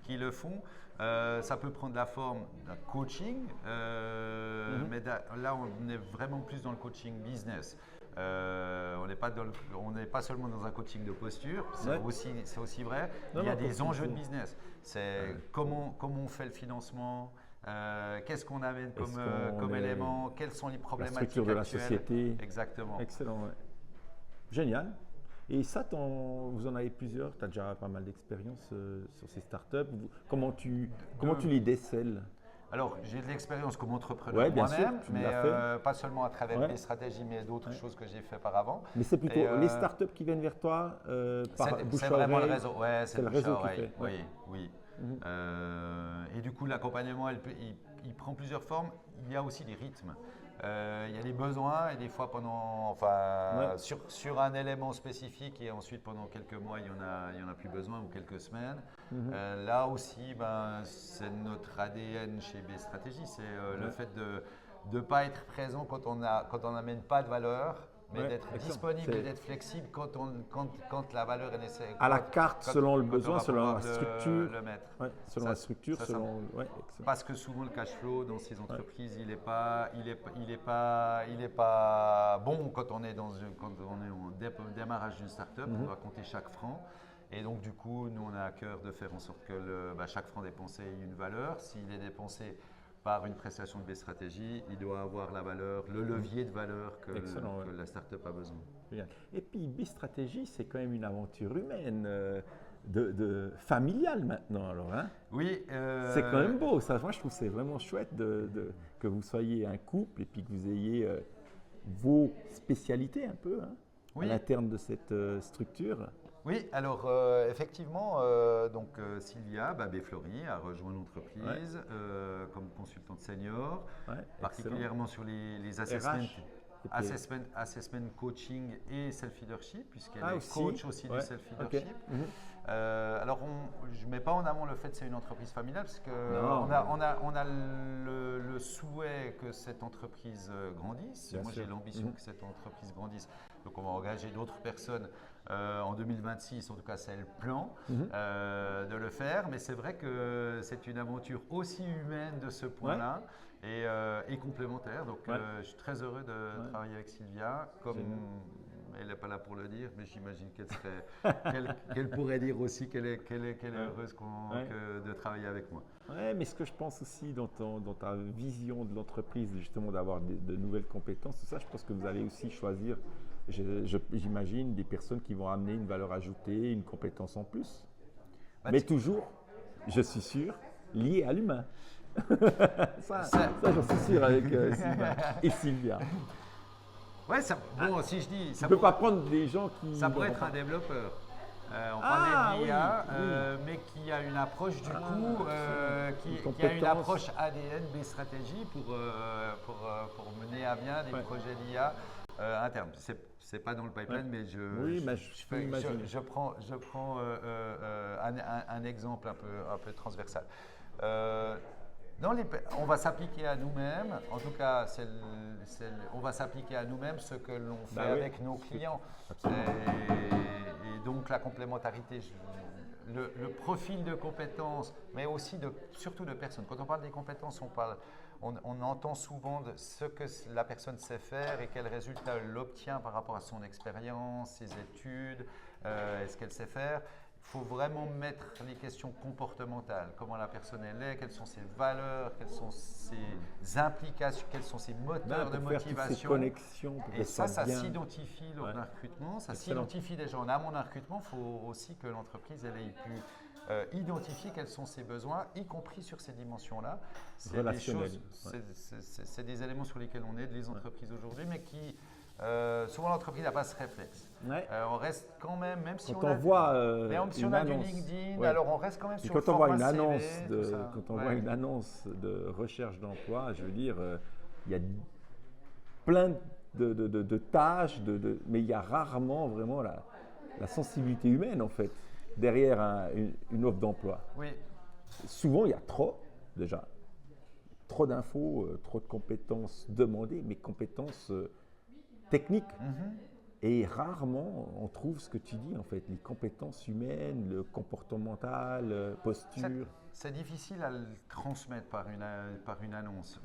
[SPEAKER 2] qui le font. Ça peut prendre la forme d'un coaching, mais là, on est vraiment plus dans le coaching business. On n'est pas seulement dans un coaching de posture,
[SPEAKER 1] Ouais.
[SPEAKER 2] c'est aussi vrai.
[SPEAKER 1] Non,
[SPEAKER 2] Il y a
[SPEAKER 1] non,
[SPEAKER 2] des
[SPEAKER 1] comme
[SPEAKER 2] enjeux de
[SPEAKER 1] il faut.
[SPEAKER 2] business. C'est comment on fait le financement, qu'est-ce qu'on amène
[SPEAKER 1] Est-ce qu'on
[SPEAKER 2] comme
[SPEAKER 1] est-
[SPEAKER 2] élément, quelles sont les
[SPEAKER 1] La
[SPEAKER 2] problématiques
[SPEAKER 1] structure de la
[SPEAKER 2] actuelles.
[SPEAKER 1] société.
[SPEAKER 2] Exactement.
[SPEAKER 1] Excellent, ouais. Génial. Et ça, vous en avez plusieurs, tu as déjà pas mal d'expérience sur ces startups. Comment tu les décèles?
[SPEAKER 2] Alors, j'ai de l'expérience comme entrepreneur
[SPEAKER 1] Ouais, bien sûr,
[SPEAKER 2] moi-même,
[SPEAKER 1] tu
[SPEAKER 2] mais
[SPEAKER 1] l'as fait.
[SPEAKER 2] pas seulement à travers
[SPEAKER 1] Ouais.
[SPEAKER 2] mes stratégies, mais d'autres
[SPEAKER 1] Ouais.
[SPEAKER 2] choses que j'ai fait par avant.
[SPEAKER 1] Mais c'est
[SPEAKER 2] Et,
[SPEAKER 1] plutôt les startups qui viennent vers toi par
[SPEAKER 2] c'est
[SPEAKER 1] bouche à
[SPEAKER 2] vraiment le
[SPEAKER 1] oreille.
[SPEAKER 2] réseau. Ouais,
[SPEAKER 1] C'est le
[SPEAKER 2] bouche à
[SPEAKER 1] réseau qui
[SPEAKER 2] oreille.
[SPEAKER 1] fait. Ouais.
[SPEAKER 2] Oui, oui.
[SPEAKER 1] Mhm.
[SPEAKER 2] Et du coup, l'accompagnement, il prend plusieurs formes. Il y a aussi des rythmes. Il y a des besoins et des fois
[SPEAKER 1] Ouais.
[SPEAKER 2] sur un élément spécifique et ensuite pendant quelques mois, il y en a plus besoin ou quelques semaines.
[SPEAKER 1] Mhm.
[SPEAKER 2] Là aussi, c'est notre ADN chez B-Stratégie, c'est le
[SPEAKER 1] Ouais.
[SPEAKER 2] fait de ne pas être présent quand on n'amène pas de valeur, mais
[SPEAKER 1] Ouais,
[SPEAKER 2] d'être
[SPEAKER 1] excellent.
[SPEAKER 2] disponible et
[SPEAKER 1] C'est
[SPEAKER 2] d'être flexible quand la valeur est nécessaire.
[SPEAKER 1] à la carte, selon le
[SPEAKER 2] Quand on
[SPEAKER 1] besoin,
[SPEAKER 2] va
[SPEAKER 1] selon la
[SPEAKER 2] pouvoir
[SPEAKER 1] structure.
[SPEAKER 2] le mettre.
[SPEAKER 1] Ouais, selon
[SPEAKER 2] Ça,
[SPEAKER 1] la structure,
[SPEAKER 2] ça,
[SPEAKER 1] selon. Ouais, excellent.
[SPEAKER 2] Parce que souvent le cash flow dans ces entreprises, il est pas bon quand on est au démarrage d'une start-up. On doit compter chaque franc. Et donc du coup, nous on a à cœur de faire en sorte que chaque franc dépensé ait une valeur. S'il est dépensé par une prestation de B-Stratégie, il doit avoir la valeur, le levier de valeur
[SPEAKER 1] Excellent, ouais.
[SPEAKER 2] que la start-up a besoin.
[SPEAKER 1] Génial. Et puis, B-Stratégie, c'est quand même une aventure humaine, familiale maintenant, alors. Hein?
[SPEAKER 2] Oui.
[SPEAKER 1] C'est quand même beau, ça. Moi, je trouve que c'est vraiment chouette que vous soyez un couple et puis que vous ayez vos spécialités un peu à
[SPEAKER 2] Oui.
[SPEAKER 1] l'interne de cette structure.
[SPEAKER 2] Oui, alors effectivement, Sylvia Babé-Flory a rejoint l'entreprise comme consultante senior,
[SPEAKER 1] Ouais,
[SPEAKER 2] particulièrement sur les assessments,
[SPEAKER 1] RH.
[SPEAKER 2] assessment coaching et self-leadership, puisqu'elle
[SPEAKER 1] Ah,
[SPEAKER 2] est
[SPEAKER 1] aussi.
[SPEAKER 2] coach aussi
[SPEAKER 1] Ouais,
[SPEAKER 2] du self-leadership.
[SPEAKER 1] ok. Mhm.
[SPEAKER 2] Alors, je ne mets pas en avant le fait que c'est une entreprise familiale, parce
[SPEAKER 1] Non,
[SPEAKER 2] on a le souhait que cette entreprise grandisse.
[SPEAKER 1] Bien
[SPEAKER 2] Moi,
[SPEAKER 1] sûr.
[SPEAKER 2] j'ai l'ambition
[SPEAKER 1] Mhm.
[SPEAKER 2] que cette entreprise grandisse. Donc, on va engager d'autres personnes en 2026, en tout cas, c'est le plan de le faire. Mais c'est vrai que c'est une aventure aussi humaine de ce point-là. Et complémentaire. Donc, je suis très heureux de travailler avec Sylvia. Comme elle n'est pas là pour le dire, mais j'imagine qu'elle pourrait dire aussi qu'elle est heureuse de travailler avec moi.
[SPEAKER 1] Ouais, mais ce que je pense aussi dans ta vision de l'entreprise, justement d'avoir de nouvelles compétences, tout ça, je pense que vous allez aussi choisir, j'imagine, des personnes qui vont amener une valeur ajoutée, une compétence en plus. Mais toujours, je suis sûr, lié à l'humain. ça j'en suis sûr avec Sylvain et Sylvia.
[SPEAKER 2] Ouais, si je dis.
[SPEAKER 1] Tu ne peux pas prendre des gens qui.
[SPEAKER 2] Ça pourrait être un développeur. On parlait de l'IA, mais qui a une approche qui a une approche ADN, B-Stratégie pour mener à bien des projets d'IA internes. C'est pas dans le pipeline, mais je prends un exemple un peu transversal. On va s'appliquer à nous-mêmes, en tout cas, on va s'appliquer à nous-mêmes ce que l'on fait avec nos clients. Et donc la complémentarité, le profil de compétences, mais aussi surtout de personnes. Quand on parle des compétences, on entend souvent de ce que la personne sait faire et quels résultats elle obtient par rapport à son expérience, ses études, ce qu'elle sait faire. Il faut vraiment mettre les questions comportementales, comment la personne elle est, quelles sont ses valeurs, quelles sont ses implications, quels sont ses moteurs de motivation.
[SPEAKER 1] Ces connexions
[SPEAKER 2] et ça s'identifie lors d'un recrutement, ça s'identifie déjà en amont d'un recrutement. Il faut aussi que l'entreprise elle ait pu identifier quels sont ses besoins, y compris sur ces dimensions-là. C'est des éléments sur lesquels on aide les entreprises aujourd'hui, mais qui souvent l'entreprise n'a pas ce réflexe. On reste quand même si on a du LinkedIn, alors on reste quand même sur le format CV.
[SPEAKER 1] Quand on voit une annonce de recherche d'emploi, je veux dire, il y a plein de tâches, mais il y a rarement vraiment la sensibilité humaine en fait derrière une offre d'emploi.
[SPEAKER 2] Oui.
[SPEAKER 1] Souvent, il y a trop d'infos, trop de compétences demandées, mais compétences techniques. Et rarement on trouve ce que tu dis en fait, les compétences humaines, le comportemental, posture.
[SPEAKER 2] C'est difficile à le transmettre par une annonce.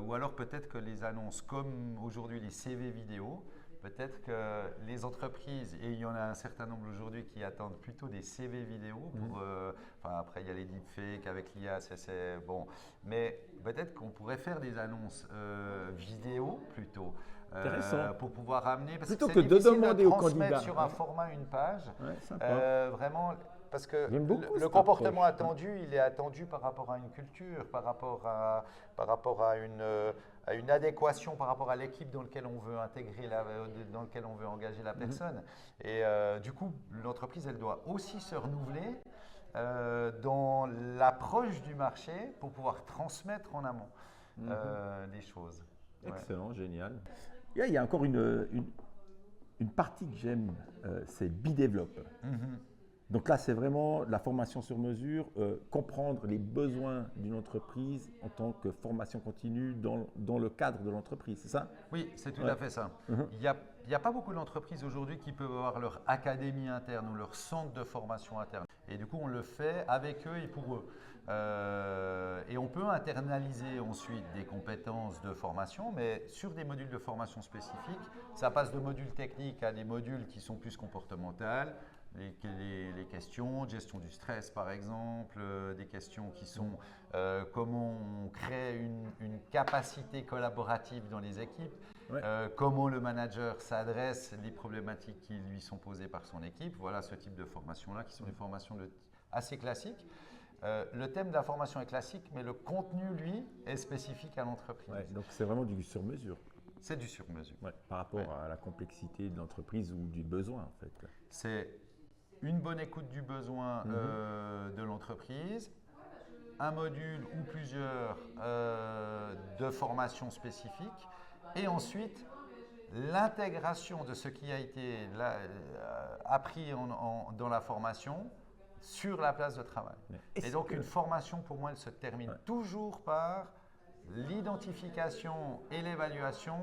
[SPEAKER 2] Ou alors peut-être que les annonces comme aujourd'hui les CV vidéo, Peut-être que les entreprises, et il y en a un certain nombre aujourd'hui qui attendent plutôt des CV vidéo pour, enfin après il y a les deepfakes avec l'IA, c'est bon, mais peut-être qu'on pourrait faire des annonces vidéo plutôt.
[SPEAKER 1] Intéressant.
[SPEAKER 2] Pour pouvoir amener, parce
[SPEAKER 1] Plutôt
[SPEAKER 2] que
[SPEAKER 1] que
[SPEAKER 2] c'est
[SPEAKER 1] de
[SPEAKER 2] difficile de
[SPEAKER 1] demander aux
[SPEAKER 2] transmettre
[SPEAKER 1] candidats.
[SPEAKER 2] sur un format, une page,
[SPEAKER 1] Ouais, sympa.
[SPEAKER 2] vraiment, parce que
[SPEAKER 1] J'aime beaucoup
[SPEAKER 2] le
[SPEAKER 1] cette
[SPEAKER 2] comportement
[SPEAKER 1] approche.
[SPEAKER 2] attendu, il est attendu par rapport à une culture, par rapport à une adéquation, par rapport à l'équipe dans laquelle on veut intégrer, dans laquelle on veut engager la personne. Et du coup, l'entreprise, elle doit aussi se renouveler dans l'approche du marché pour pouvoir transmettre en amont des choses. Ouais.
[SPEAKER 1] Excellent, génial. Et il y a encore une partie que j'aime, c'est Be-Develop. Donc là, c'est vraiment la formation sur mesure, comprendre les besoins d'une entreprise en tant que formation continue dans le cadre de l'entreprise, c'est ça?
[SPEAKER 2] Oui, c'est tout à fait ça. Il n'y a pas beaucoup d'entreprises aujourd'hui qui peuvent avoir leur académie interne ou leur centre de formation interne. Et du coup, on le fait avec eux et pour eux. Et on peut internaliser ensuite des compétences de formation, mais sur des modules de formation spécifiques, ça passe de modules techniques à des modules qui sont plus comportementaux. Les questions de gestion du stress, par exemple, des questions qui sont comment on crée une capacité collaborative dans les équipes, comment le manager s'adresse les problématiques qui lui sont posées par son équipe. Voilà ce type de formation-là, qui sont des formations assez classiques. Le thème de la formation est classique, mais le contenu, lui, est spécifique à l'entreprise.
[SPEAKER 1] Ouais, donc c'est vraiment du sur-mesure.
[SPEAKER 2] C'est du sur-mesure.
[SPEAKER 1] Ouais, par rapport à la complexité de l'entreprise ou du besoin, en fait.
[SPEAKER 2] C'est une bonne écoute du besoin de l'entreprise, un module ou plusieurs de formation spécifique, et ensuite l'intégration de ce qui a été appris dans la formation sur la place de travail. Et donc une formation, pour moi, elle se termine toujours par l'identification et l'évaluation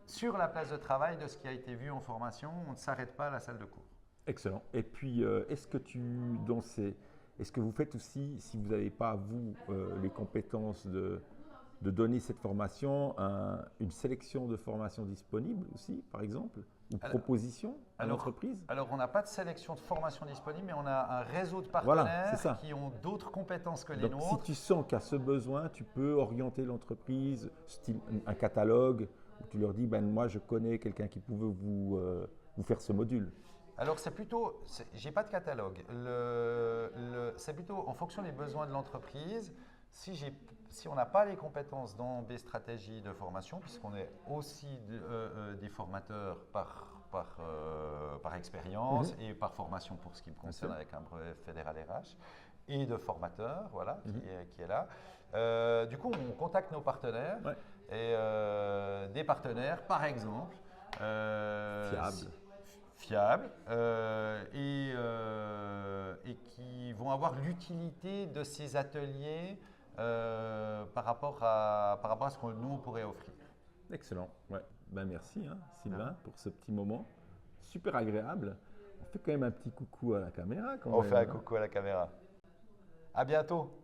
[SPEAKER 2] sur la place de travail de ce qui a été vu en formation. On ne s'arrête pas à la salle de cours.
[SPEAKER 1] Excellent. Et puis, est-ce que vous faites aussi, si vous n'avez pas, vous, les compétences de donner cette formation, une sélection de formations disponibles aussi, par exemple, ou propositions à l'entreprise?
[SPEAKER 2] Alors, on n'a pas de sélection de formation disponible, mais on a un réseau de partenaires qui ont d'autres compétences que les nôtres.
[SPEAKER 1] Si tu sens qu'à ce besoin, tu peux orienter l'entreprise, style un catalogue, où tu leur dis, moi, je connais quelqu'un qui pouvait vous faire ce module.
[SPEAKER 2] Alors c'est plutôt, j'ai pas de catalogue, c'est plutôt en fonction des besoins de l'entreprise. Si on n'a pas les compétences dans des stratégies de formation, puisqu'on est aussi des formateurs par expérience et par formation pour ce qui me concerne avec un brevet fédéral RH, et de formateurs, voilà, qui est là. Du coup, on contacte nos partenaires et des partenaires, par exemple, fiables et qui vont avoir l'utilité de ces ateliers par rapport à ce que nous on pourrait offrir.
[SPEAKER 1] Excellent. Merci Sylvain pour ce petit moment. Super agréable. On fait quand même un petit coucou à la caméra.
[SPEAKER 2] On fait un coucou à la caméra. À bientôt.